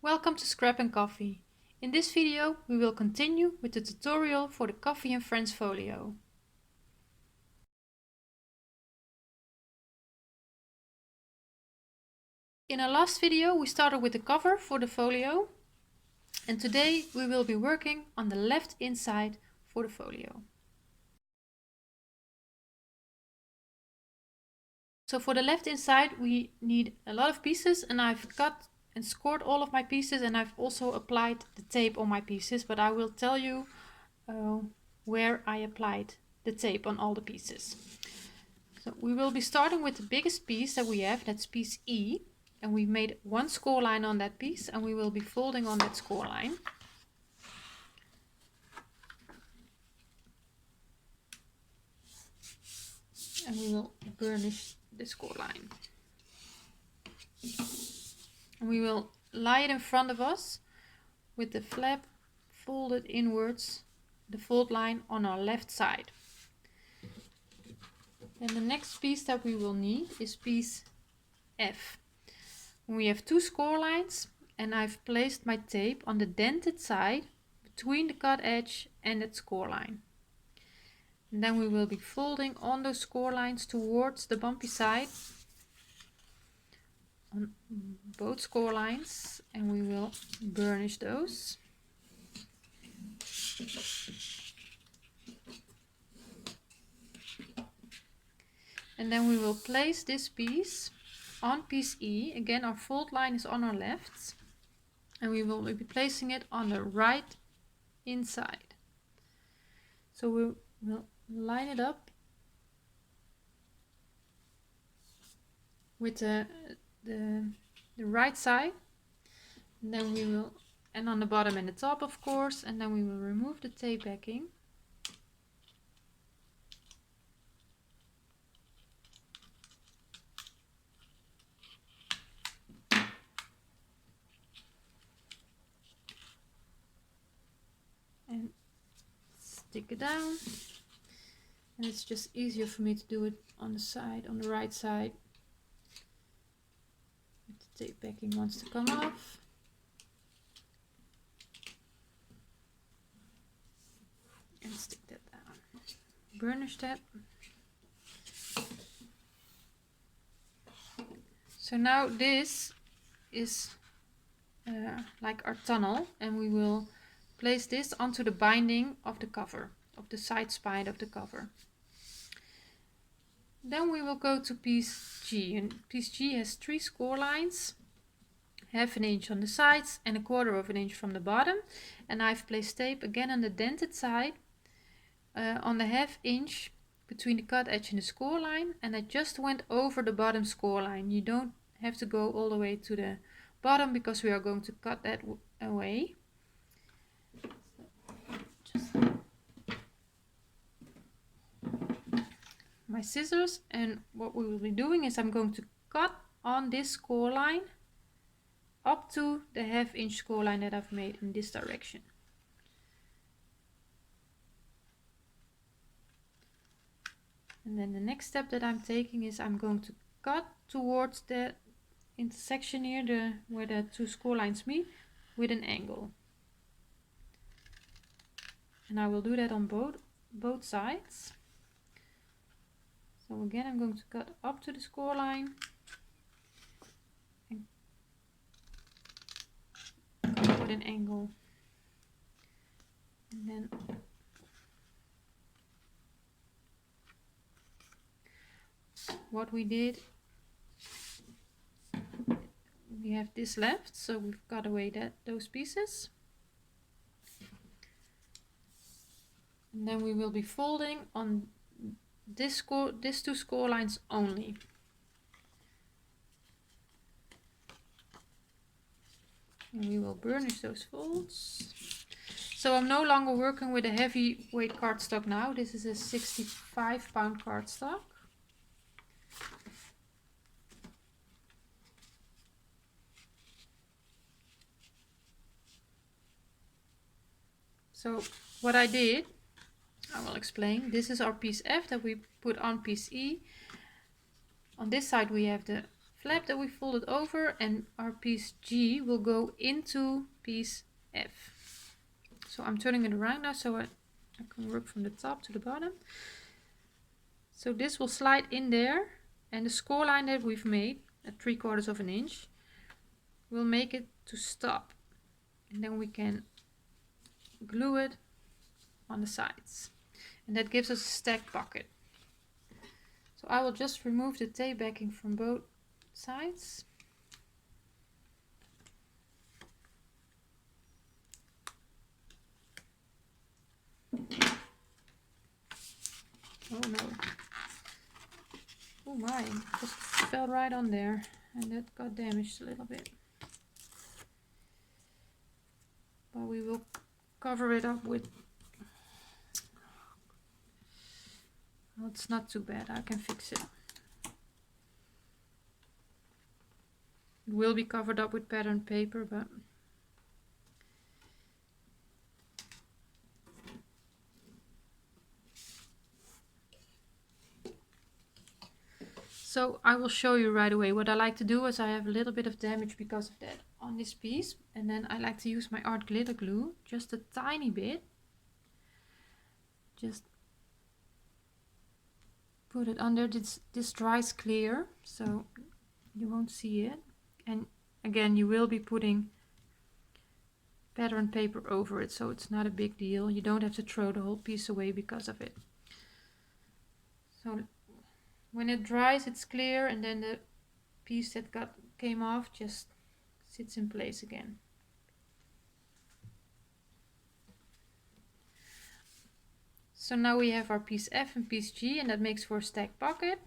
Welcome to Scrap and Coffee. In this video we will continue with the tutorial for the Coffee and Friends folio. In our last video we started with the cover for the folio, and today we will be working on the left inside for the folio. So for the left inside we need a lot of pieces, and I've cut and scored all of my pieces, and I've also applied the tape on my pieces, but I will tell you where I applied the tape on all the pieces. So we will be starting with the biggest piece that we have, that's piece E, and we made one score line on that piece, and we will be folding on that score line. And we will burnish the score line. And we will lie it in front of us with the flap folded inwards, the fold line on our left side. Then the next piece that we will need is piece F. We have two score lines, and I've placed my tape on the dented side between the cut edge and that score line. And then we will be folding on those score lines towards the bumpy side on both score lines, and we will burnish those. And then we will place this piece on piece E. Again, our fold line is on our left, and we will be placing it on the right inside. So we will line it up with the right side, and then we will, and on the bottom and the top of course, and then we will remove the tape backing. And stick it down, and it's just easier for me to do it on the side, on the right side, if the tape backing wants to come off. And stick that down. Burnish that. So now this is like our tunnel, and we will place this onto the binding of the cover, of the side spine of the cover. Then we will go to piece G, and piece G has three score lines, 1/2 inch on the sides and 1/4 inch from the bottom, and I've placed tape again on the dented side on the 1/2 inch between the cut edge and the score line, and I just went over the bottom score line. You don't have to go all the way to the bottom because we are going to cut that away. Just my scissors, and what we will be doing is I'm going to cut on this score line up to the 1/2 inch score line that I've made in this direction. And then the next step that I'm taking is I'm going to cut towards the intersection here, where the two score lines meet, with an angle. And I will do that on both sides. So again, I'm going to cut up to the score line and cut with an angle. And then what we did, we have this left, so we've cut away those pieces. And then we will be folding on these two score lines only. And we will burnish those folds. So I'm no longer working with a heavyweight cardstock now. This is a 65-pound cardstock. So what I did, I will explain. This is our piece F that we put on piece E. On this side we have the flap that we folded over, and our piece G will go into piece F. So I'm turning it around now so I can work from the top to the bottom. So this will slide in there, and the score line that we've made at 3/4 of an inch will make it to stop, and then we can glue it on the sides, and that gives us a stacked pocket. So I will just remove the tape backing from both sides. Oh no. Oh my, just fell right on there, and that got damaged a little bit. But we will cover it up with... Well, it's not too bad, I can fix it. It will be covered up with pattern paper, but... So I will show you right away. What I like to do is I have a little bit of damage because of that on this piece, and then I like to use my art glitter glue, just a tiny bit. Just put it under. This dries clear, so you won't see it. And again, you will be putting pattern paper over it, so it's not a big deal. You don't have to throw the whole piece away because of it. So when it dries, it's clear, and then the piece that came off just sits in place again. So now we have our piece F and piece G, and that makes for a stacked pocket,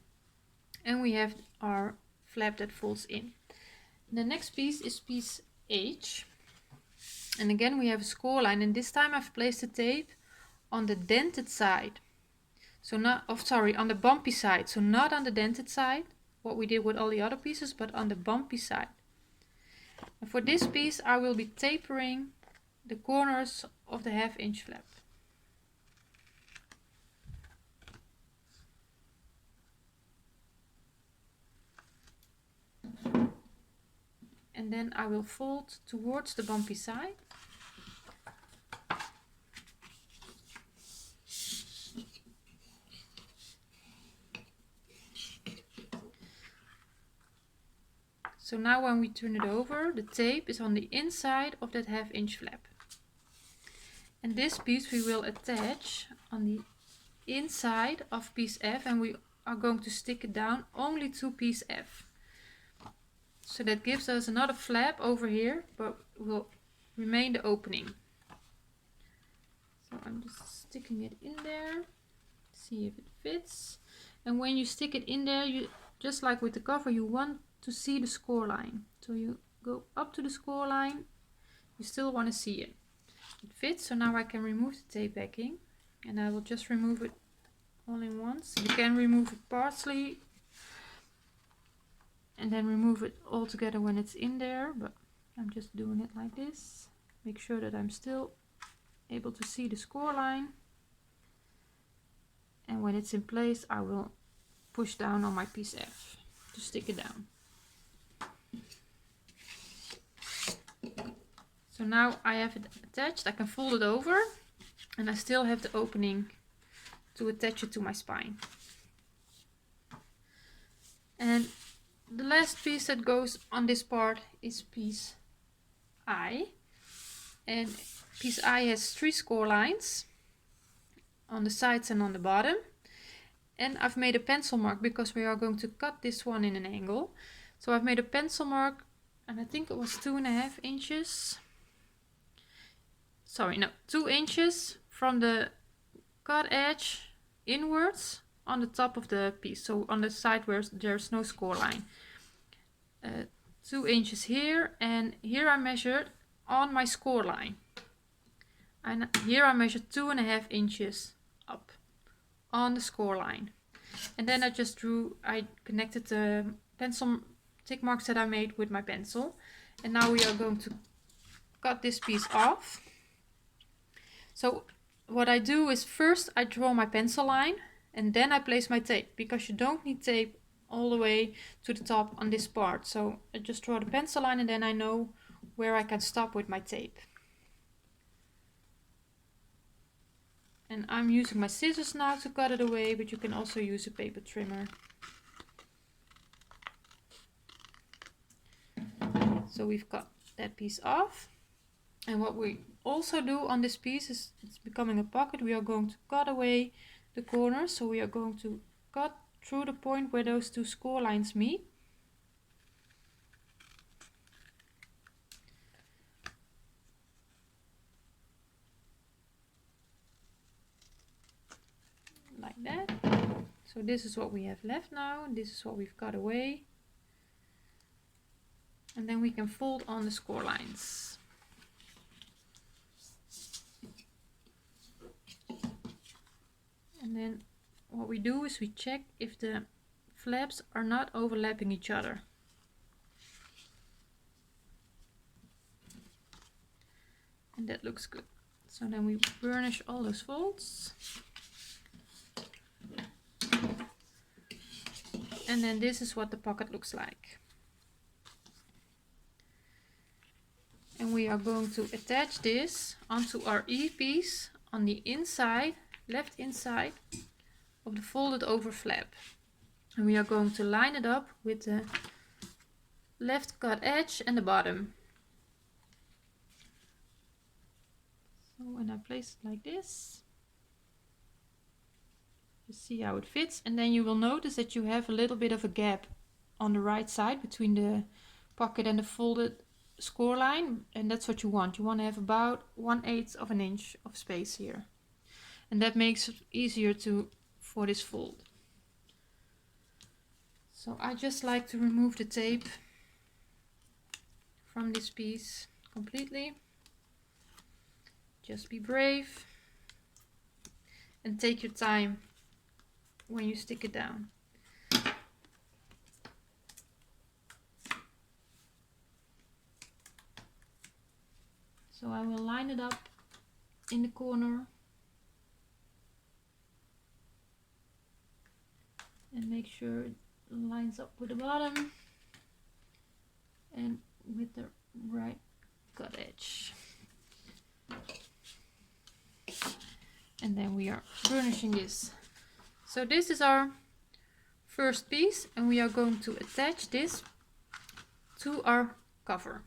and we have our flap that folds in. The next piece is piece H, and again we have a score line, and this time I've placed the tape on the dented side. So not, on the bumpy side, so not on the dented side, what we did with all the other pieces, but on the bumpy side. And for this piece I will be tapering the corners of the 1/2 inch flap. And then I will fold towards the bumpy side. So now when we turn it over, the tape is on the inside of that 1/2 inch flap. And this piece we will attach on the inside of piece F, and we are going to stick it down only to piece F. So that gives us another flap over here, but will remain the opening. So I'm just sticking it in there, see if it fits. And when you stick it in there, you just like with the cover, you want to see the score line. So you go up to the score line, you still want to see it. It fits, so now I can remove the tape backing, and I will just remove it all in once. You can remove it partially and then remove it all together when it's in there, but I'm just doing it like this. Make sure that I'm still able to see the score line, and when it's in place I will push down on my piece F to stick it down. So now I have it attached, I can fold it over, and I still have the opening to attach it to my spine. And the last piece that goes on this part is piece I. And piece I has 3 score lines on the sides and on the bottom. And I've made a pencil mark because we are going to cut this one in an angle. So I've made a pencil mark, and I think it was 2.5 inches. Sorry, no, 2 inches from the cut edge inwards on the top of the piece. So on the side where there's no score line. 2 inches here, and here I measured on my score line. And here I measured 2.5 inches up on the score line. And then I connected the pencil tick marks that I made with my pencil. And now we are going to cut this piece off. So what I do is first I draw my pencil line, and then I place my tape, because you don't need tape all the way to the top on this part. So I just draw the pencil line and then I know where I can stop with my tape. And I'm using my scissors now to cut it away, but you can also use a paper trimmer. So we've cut that piece off. And what we also do on this piece is, it's becoming a pocket, we are going to cut away the corners. So we are going to cut through the point where those two score lines meet. Like that. So this is what we have left now, this is what we've cut away. And then we can fold on the score lines. And then what we do is we check if the flaps are not overlapping each other. And that looks good. So then we burnish all those folds. And then this is what the pocket looks like. And we are going to attach this onto our E-piece on the inside, left inside of the folded over flap. And we are going to line it up with the left cut edge and the bottom. So when I place it like this, you see how it fits, and then you will notice that you have a little bit of a gap on the right side between the pocket and the folded score line, and that's what you want. You want to have about 1/8 of an inch of space here, and that makes it easier for this fold. So I just like to remove the tape from this piece completely. Just be brave and take your time when you stick it down. So I will line it up in the corner and make sure it lines up with the bottom and with the right cut edge. And then we are burnishing this. So this is our first piece, and we are going to attach this to our cover.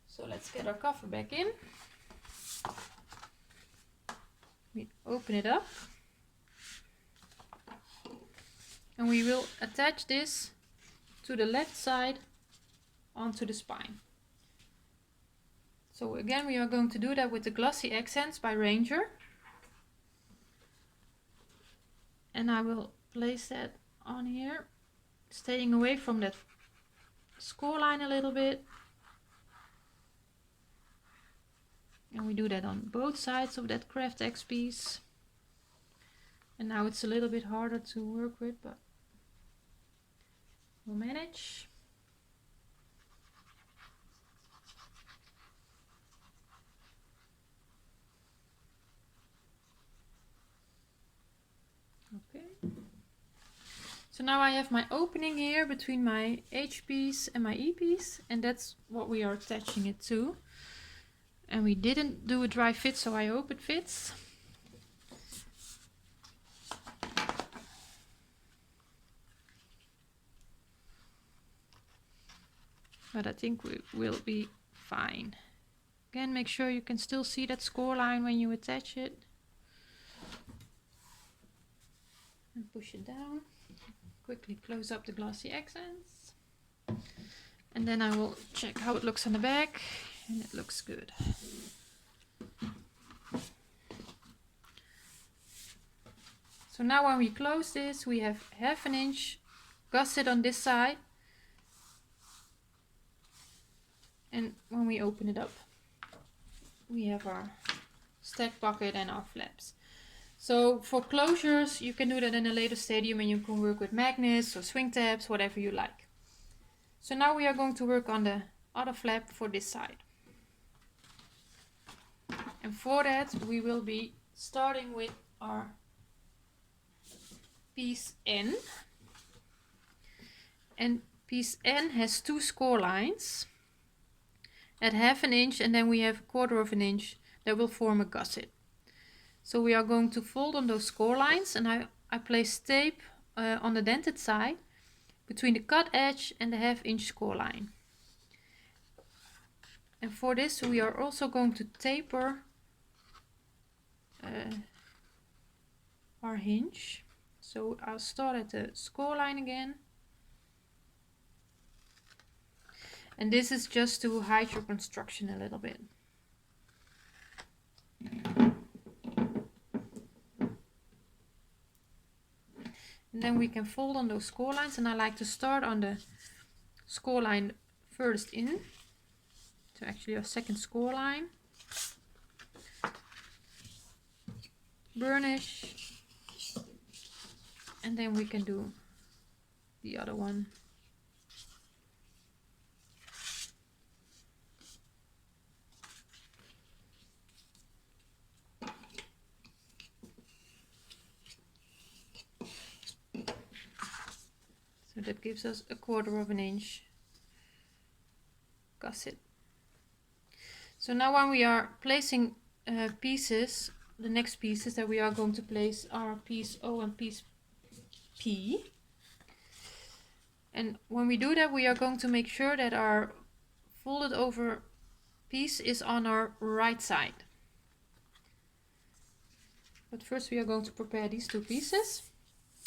So let's get our cover back in. We open it up and we will attach this to the left side onto the spine. So again, we are going to do that with the Glossy Accents by Ranger. And I will place that on here, staying away from that score line a little bit. And we do that on both sides of that Craft X piece. And now it's a little bit harder to work with, but we'll manage. Okay. So now I have my opening here between my H piece and my E piece, and that's what we are attaching it to. And we didn't do a dry fit, so I hope it fits. But I think we will be fine. Again, make sure you can still see that score line when you attach it. And push it down. Quickly close up the Glossy Accents. And then I will check how it looks on the back. And it looks good. So now when we close this, we have 1/2 inch gusset on this side. And when we open it up, we have our stack pocket and our flaps. So for closures, you can do that in a later stadium, and you can work with magnets or swing tabs, whatever you like. So now we are going to work on the other flap for this side. And for that, we will be starting with our piece N. and piece N has 2 score lines at 1/2 inch, and then we have 1/4 inch that will form a gusset. So we are going to fold on those score lines, and I place tape on the dented side between the cut edge and the 1/2 inch score line. And for this we are also going to taper our hinge. So I'll start at the score line again. And this is just to hide your construction a little bit. And then we can fold on those score lines, and I like to start on the score line furthest in. So actually our second score line. Burnish. And then we can do the other one. So that gives us 1/4 inch gusset. So now when we are placing pieces, the next pieces that we are going to place are piece O and piece P. And when we do that, we are going to make sure that our folded over piece is on our right side. But first we are going to prepare these 2 pieces.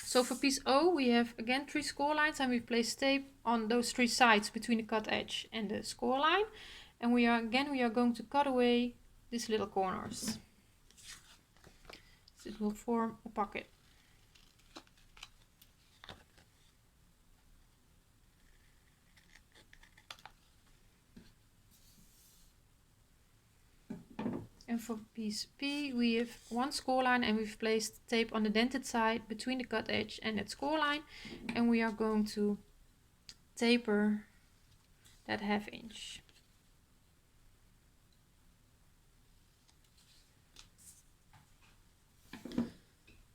So for piece O we have again 3 score lines, and we place tape on those 3 sides between the cut edge and the score line. And we are going to cut away these little corners. So it will form a pocket. And for piece P we have 1 score line, and we've placed tape on the dented side between the cut edge and that score line, and we are going to taper that 1/2 inch.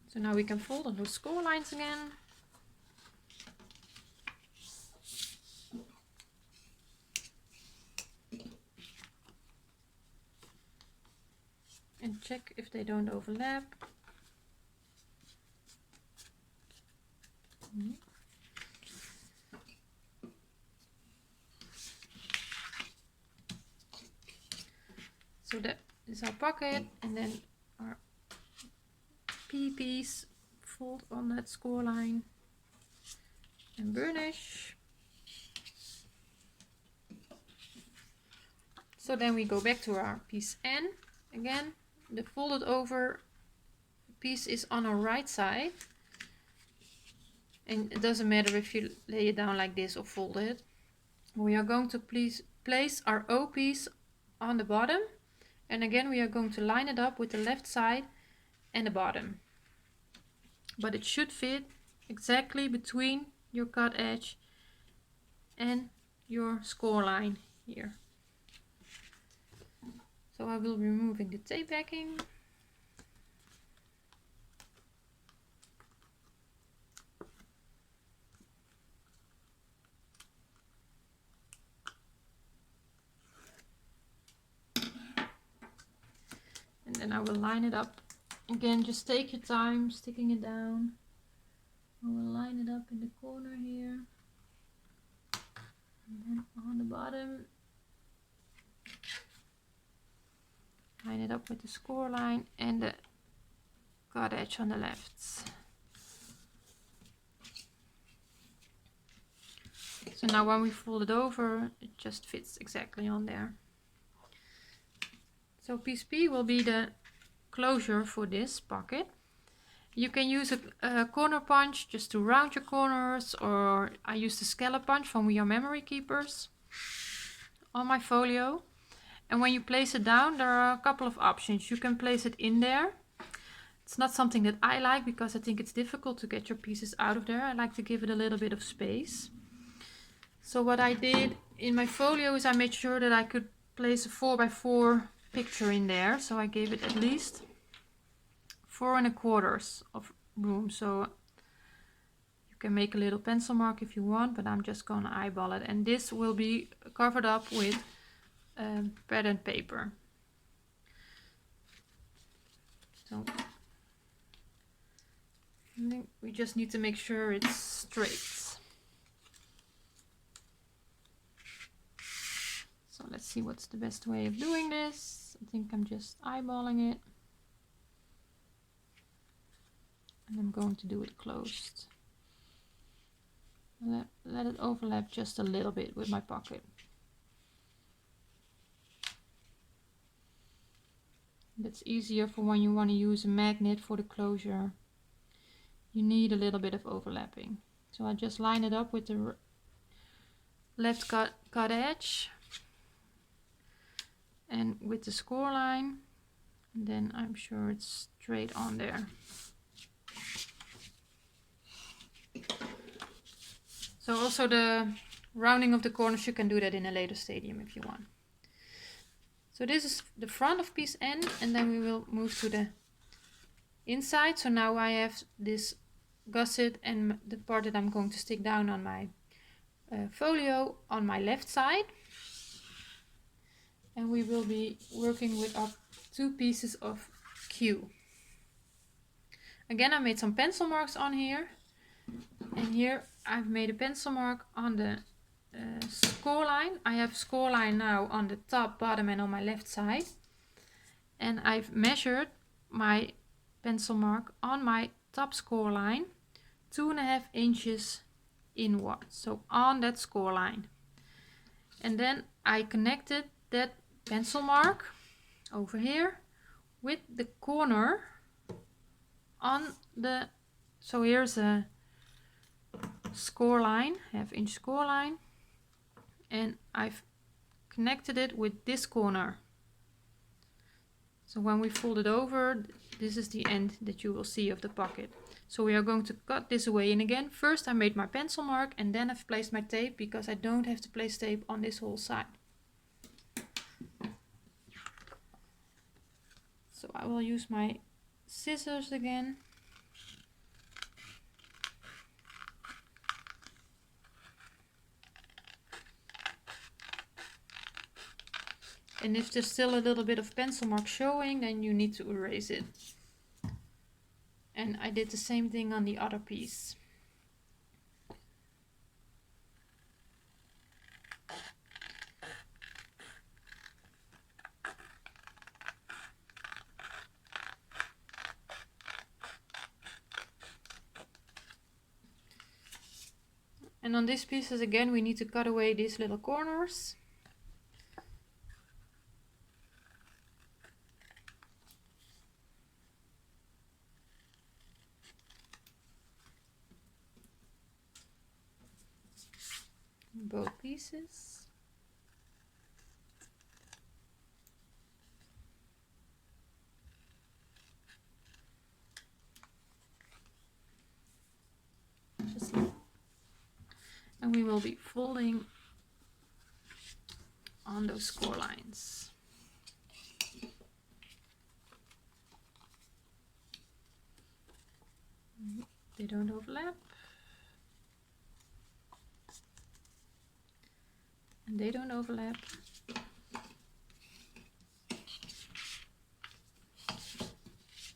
So now we can fold on those score lines again. And check if they don't overlap. So that is our pocket, and then our P piece, fold on that score line and burnish. So then we go back to our piece N. Again, the folded over piece is on our right side, and it doesn't matter if you lay it down like this or fold it. We are going to place our O piece on the bottom, and again we are going to line it up with the left side and the bottom. But it should fit exactly between your cut edge and your score line here. So I will be removing the tape backing. And then I will line it up. Again, just take your time sticking it down. I will line it up in the corner here. And then on the bottom, line it up with the score line and the cut edge on the left. So now when we fold it over, it just fits exactly on there. So piece P will be the closure for this pocket. You can use a corner punch just to round your corners, or I use the scallop punch from We Are Memory Keepers on my folio. And when you place it down, there are a couple of options. You can place it in there. It's not something that I like because I think it's difficult to get your pieces out of there. I like to give it a little bit of space. So what I did in my folio is I made sure that I could place a 4x4 picture in there. So I gave it at least 4 1/4 of room. So you You can make a little pencil mark if you want, but I'm just gonna eyeball it, and this will be covered up with patterned paper. So I think we just need to make sure it's straight. So let's see what's the best way of doing this. I think I'm just eyeballing it. And I'm going to do it closed. Let it overlap just a little bit with my pocket. That's easier for when you want to use a magnet for the closure. You need a little bit of overlapping. So I just line it up with the left cut edge and with the score line, and then I'm sure it's straight on there. So also the rounding of the corners, you can do that in a later stadium if you want. So this is the front of piece N, and then we will move to the inside. So now I have this gusset and the part that I'm going to stick down on my folio on my left side. And we will be working with our 2 pieces of Q. Again, I made some pencil marks on here. And here I've made a pencil mark on the score line. I have score line now on the top, bottom and on my left side. And I've measured my pencil mark on my top score line 2.5 inches inward. So on that score line. And then I connected that pencil mark over here with the corner on the, so here's a score line, half-inch score line, and I've connected it with this corner. So when we fold it over, this is the end that you will see of the pocket. So we are going to cut this away, and again, first I made my pencil mark and then I've placed my tape because I don't have to place tape on this whole side. So I will use my scissors again. And if there's still a little bit of pencil mark showing, then you need to erase it. And I did the same thing on the other piece. And on these pieces again, we need to cut away these little corners. Both pieces. Just like, and we will be folding on those score lines. They don't overlap. And they don't overlap.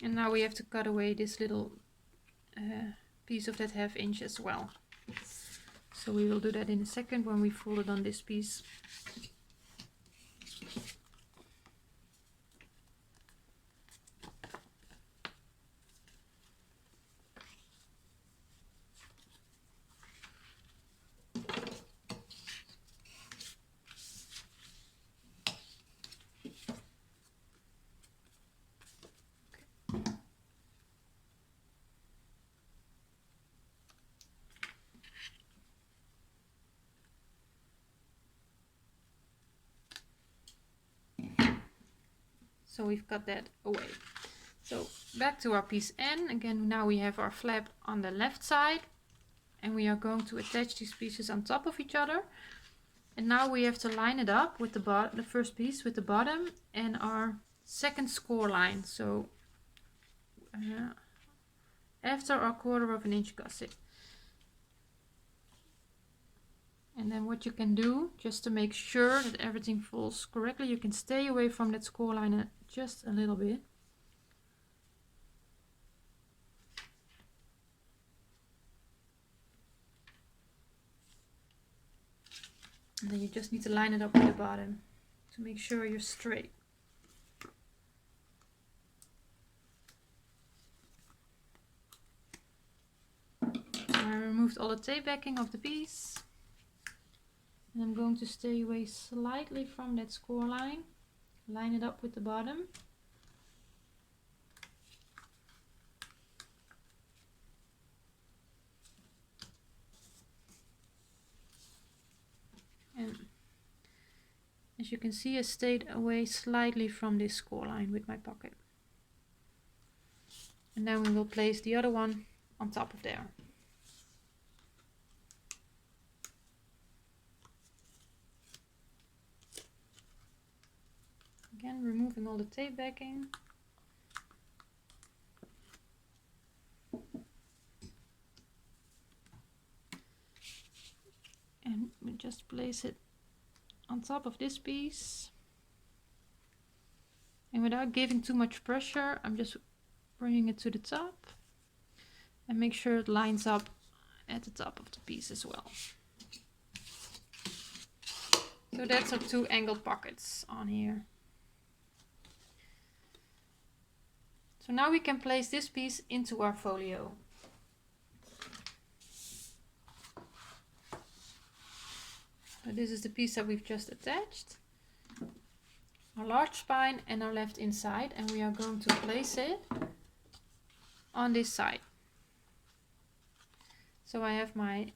And now we have to cut away this little piece of that half inch as well. So we will do that in a second when we fold it on this piece. So we've cut that away. So back to our piece N. Again, now we have our flap on the left side. And we are going to attach these pieces on top of each other. And now we have to line it up with the first piece with the bottom and our second score line. So after our 1/4 inch gusset. And then what you can do, just to make sure that everything falls correctly, you can stay away from that score line just a little bit. And then you just need to line it up with the bottom to make sure you're straight. I removed all the tape backing of the piece. And I'm going to stay away slightly from that score line. Line it up with the bottom. And as you can see, I stayed away slightly from this score line with my pocket. And then we will place the other one on top of there. Again, removing all the tape backing. And we just place it on top of this piece. And without giving too much pressure, I'm just bringing it to the top. And make sure it lines up at the top of the piece as well. So that's our two angled pockets on here. So now we can place this piece into our folio. So this is the piece that we've just attached. Our large spine and our left inside, and we are going to place it on this side. So I have my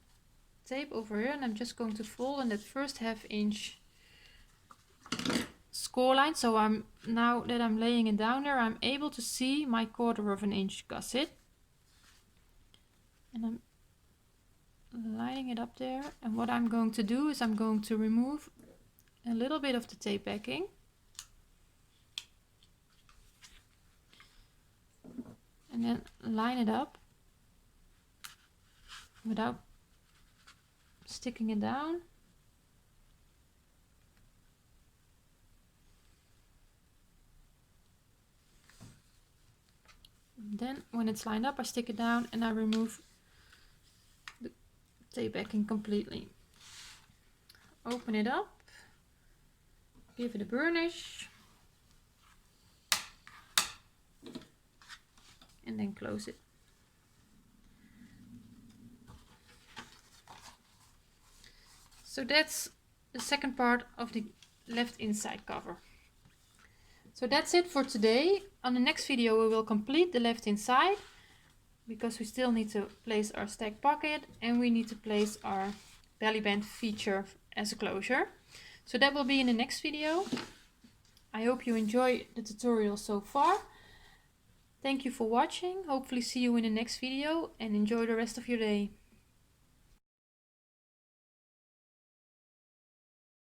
tape over here and I'm just going to fold in that first ½ score line. So now that I'm laying it down there, I'm able to see my 1/4 inch gusset. And I'm lining it up there. And what I'm going to do is I'm going to remove a little bit of the tape backing. And then line it up without sticking it down. And then when it's lined up, I stick it down and I remove the tape backing completely. Open it up, give it a burnish, and then close it. So that's the second part of the left inside cover. So that's it for today. On the next video we will complete the left inside, because we still need to place our stack pocket and we need to place our belly band feature as a closure. So that will be in the next video. I hope you enjoy the tutorial so far. Thank you for watching. Hopefully see you in the next video and enjoy the rest of your day.